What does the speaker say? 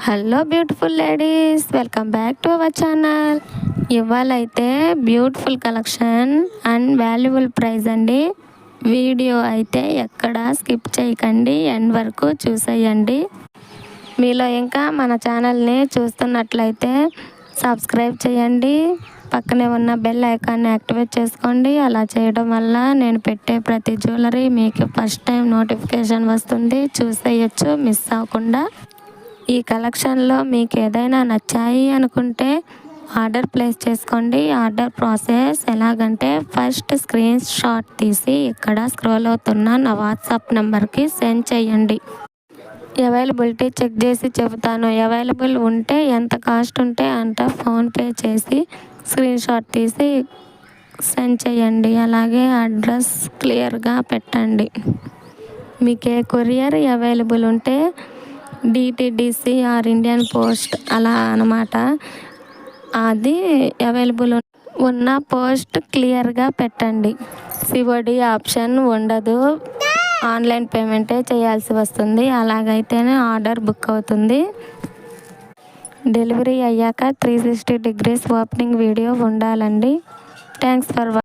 Hello beautiful ladies, welcome back to our channel. ఇవాళైతే beautiful collection and valuable price అండి. Video అయితే ఎక్కడ skip చేయకండి, ఎండ్ వరకు చూసేయండి. మీలో ఇంకా మన ఛానల్ని చూస్తున్నట్లయితే సబ్స్క్రైబ్ చేయండి, పక్కనే ఉన్న బెల్ ఐకాన్ని యాక్టివేట్ చేసుకోండి. అలా చేయడం వల్ల నేను పెట్టే ప్రతి జ్యువెలరీ మీకు ఫస్ట్ టైం నోటిఫికేషన్ వస్తుంది, చూసేయచ్చు మిస్ అవ్వకుండా. ఈ కలెక్షన్లో మీకు ఏదైనా నచ్చాయి అనుకుంటే ఆర్డర్ ప్లేస్ చేసుకోండి. ఆర్డర్ ప్రాసెస్ ఎలాగంటే, ఫస్ట్ స్క్రీన్ షాట్ తీసి ఇక్కడ స్క్రోల్ అవుతున్న నా వాట్సాప్ నెంబర్కి సెండ్ చేయండి. అవైలబిలిటీ చెక్ చేసి చెబుతాను. అవైలబుల్ ఉంటే ఎంత కాస్ట్ ఉంటే అంత ఫోన్పే చేసి స్క్రీన్ షాట్ తీసి సెండ్ చేయండి. అలాగే అడ్రస్ క్లియర్గా పెట్టండి. మీకు ఏ కొరియర్ అవైలబుల్ ఉంటే డిటిడిసి ఆర్ ఇండియన్ పోస్ట్ అలా అన్నమాట, అది అవైలబుల్ ఉన్న పోస్ట్ క్లియర్గా పెట్టండి. సిఓడి ఆప్షన్ ఉండదు, ఆన్లైన్ పేమెంటే చేయాల్సి వస్తుంది. అలాగైతేనే ఆర్డర్ బుక్ అవుతుంది. డెలివరీ అయ్యాక 360 degrees ఓపెనింగ్ వీడియో ఉండాలండి. Thanks for